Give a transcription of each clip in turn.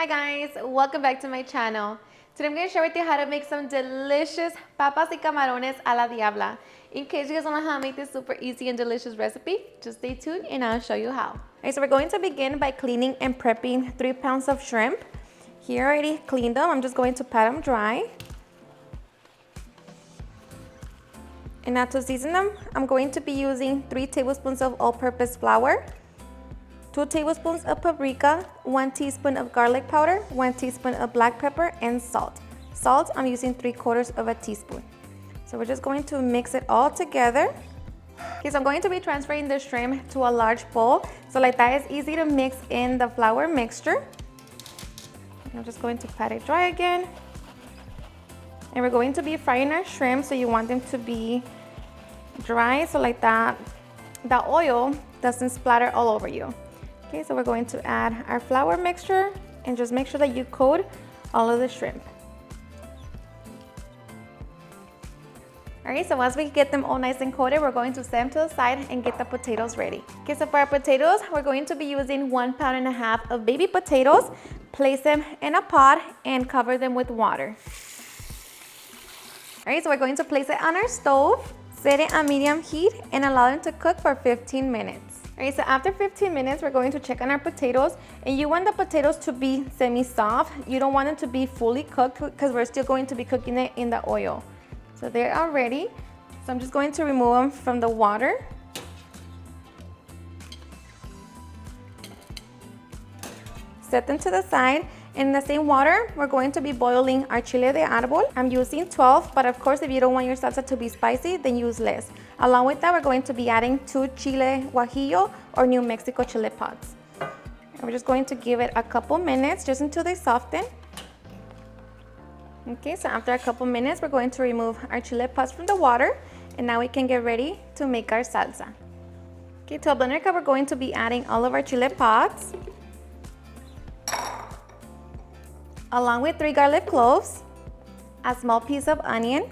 Hi guys, welcome back to my channel. Today I'm going to share with you how to make some delicious papas y camarones a la Diabla. In case you guys don't know how to make this super easy and delicious recipe, just stay tuned and I'll show you how. Alright, so we're going to begin by cleaning and prepping 3 pounds of shrimp. Here I already cleaned them, I'm just going to pat them dry. And now to season them, I'm going to be using 3 tablespoons of all-purpose flour, 2 tablespoons of paprika, 1 teaspoon of garlic powder, 1 teaspoon of black pepper, and salt. Salt, I'm using 3/4 of a teaspoon. So we're just going to mix it all together. Okay, so I'm going to be transferring the shrimp to a large bowl. So like that, it's easy to mix in the flour mixture. I'm just going to pat it dry again. And we're going to be frying our shrimp, so you want them to be dry, so like that, the oil doesn't splatter all over you. Okay, so we're going to add our flour mixture and just make sure that you coat all of the shrimp. Alright, so once we get them all nice and coated, we're going to set them to the side and get the potatoes ready. Okay, so for our potatoes, we're going to be using 1.5 pounds of baby potatoes. Place them in a pot and cover them with water. Alright, so we're going to place it on our stove, set it on medium heat, and allow them to cook for 15 minutes. Alright, so after 15 minutes, we're going to check on our potatoes, and you want the potatoes to be semi-soft. You don't want them to be fully cooked because we're still going to be cooking it in the oil. So they are ready. So I'm just going to remove them from the water. Set them to the side. In the same water, we're going to be boiling our chile de árbol. I'm using 12, but of course, if you don't want your salsa to be spicy, then use less. Along with that, we're going to be adding 2 chile guajillo or New Mexico chile pods. And we're just going to give it a couple minutes just until they soften. Okay, so after a couple minutes, we're going to remove our chile pods from the water, and now we can get ready to make our salsa. Okay, to a blender cup, we're going to be adding all of our chile pods, along with 3 garlic cloves, a small piece of onion,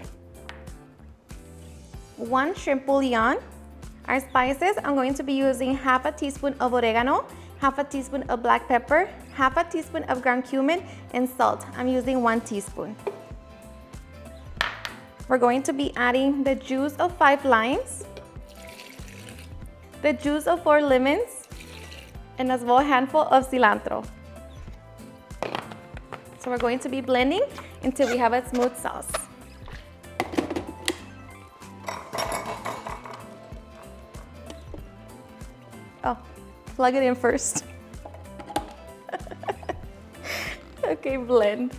1 shrimp bouillon. Our spices, I'm going to be using half a teaspoon of oregano, half a teaspoon of black pepper, half a teaspoon of ground cumin, and salt. I'm using 1 teaspoon. We're going to be adding the juice of 5 limes, the juice of 4 lemons, and a small handful of cilantro. So we're going to be blending until we have a smooth sauce. Oh, plug it in first. Okay, blend.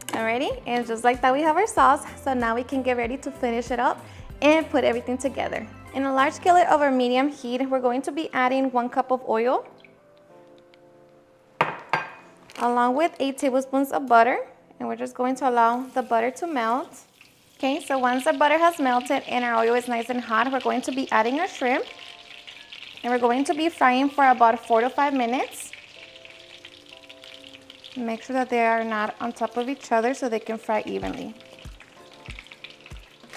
Alrighty, and just like that, we have our sauce. So now we can get ready to finish it up and put everything together. In a large skillet over medium heat, we're going to be adding 1 cup of oil, along with 8 tablespoons of butter, and we're just going to allow the butter to melt. Okay, so once the butter has melted and our oil is nice and hot, we're going to be adding our shrimp, and we're going to be frying for about 4 to 5 minutes. Make sure that they are not on top of each other so they can fry evenly.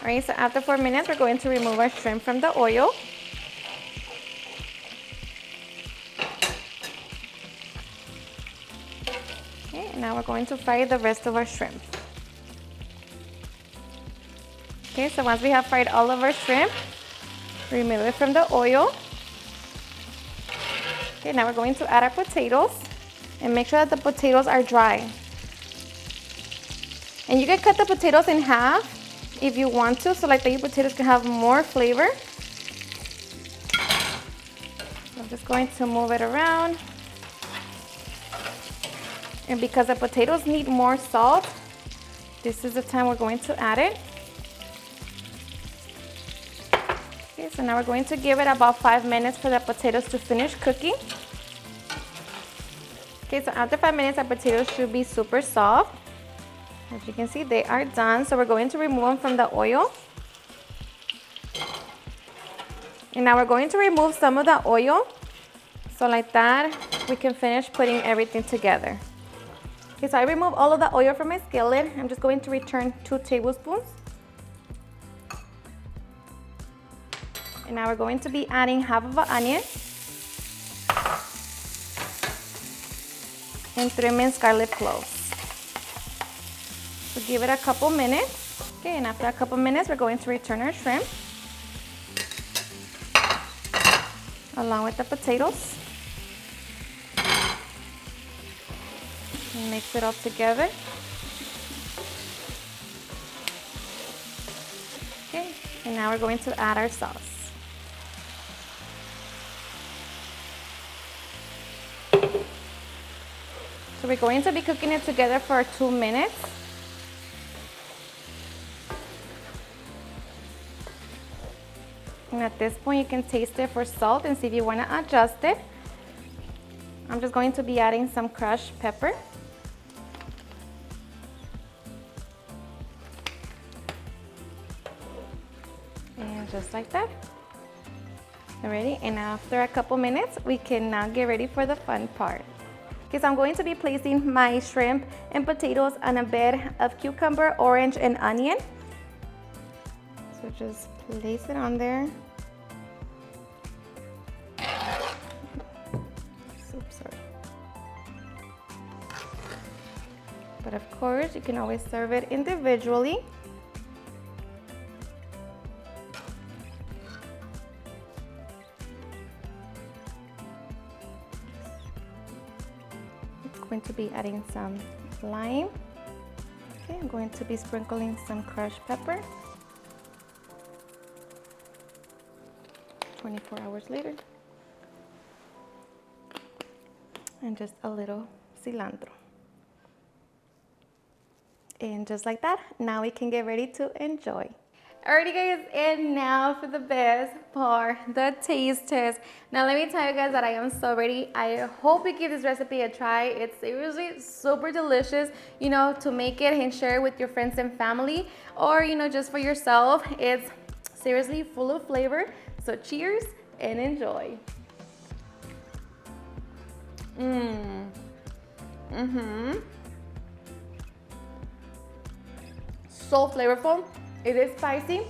All right, so after 4 minutes, we're going to remove our shrimp from the oil. Now we're going to fry the rest of our shrimp. Okay, so once we have fried all of our shrimp, remove it from the oil. Okay, now we're going to add our potatoes and make sure that the potatoes are dry. And you can cut the potatoes in half if you want to, so like the potatoes can have more flavor. I'm just going to move it around. And because the potatoes need more salt, this is the time we're going to add it. Okay, so now we're going to give it about 5 minutes for the potatoes to finish cooking. Okay, so after 5 minutes, our potatoes should be super soft. As you can see, they are done. So we're going to remove them from the oil. And now we're going to remove some of the oil. So like that, we can finish putting everything together. Okay, so I removed all of the oil from my skillet. I'm just going to return 2 tablespoons. And now we're going to be adding half of an onion, and 3 minced garlic cloves. So give it a couple minutes. Okay, and after a couple minutes, we're going to return our shrimp along with the potatoes. And mix it all together. Okay, and now we're going to add our sauce. So we're going to be cooking it together for 2 minutes. And at this point, you can taste it for salt and see if you want to adjust it. I'm just going to be adding some crushed pepper. And just like that. Alrighty, and after a couple minutes, we can now get ready for the fun part. Okay, so I'm going to be placing my shrimp and potatoes on a bed of cucumber, orange, and onion. So just place it on there. Oops, sorry. But of course, you can always serve it individually. I'm going to be adding some lime. Okay, I'm going to be sprinkling some crushed pepper. 24 hours later. And just a little cilantro. And just like that, now we can get ready to enjoy. Alrighty guys, and now for the best part, the taste test. Now let me tell you guys that I am so ready. I hope you give this recipe a try. It's seriously super delicious, you know, to make it and share it with your friends and family, or you know, just for yourself. It's seriously full of flavor. So cheers and enjoy. So flavorful. It is spicy,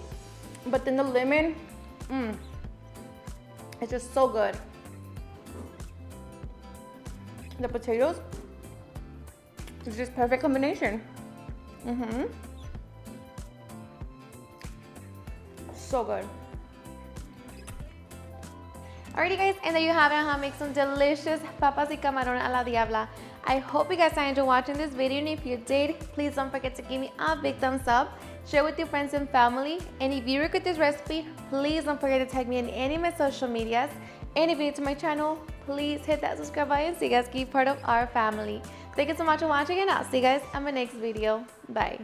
but then the lemon, it's just so good. The potatoes, it's just perfect combination. So good. Alrighty guys, and there you have it, how to make some delicious papas y camarones a la diabla. I hope you guys enjoyed watching this video, and if you did, please don't forget to give me a big thumbs up, share with your friends and family, and if you regret this recipe, please don't forget to tag me in any of my social medias, and if you're new to my channel, please hit that subscribe button so you guys can be part of our family. Thank you so much for watching, and I'll see you guys in my next video. Bye.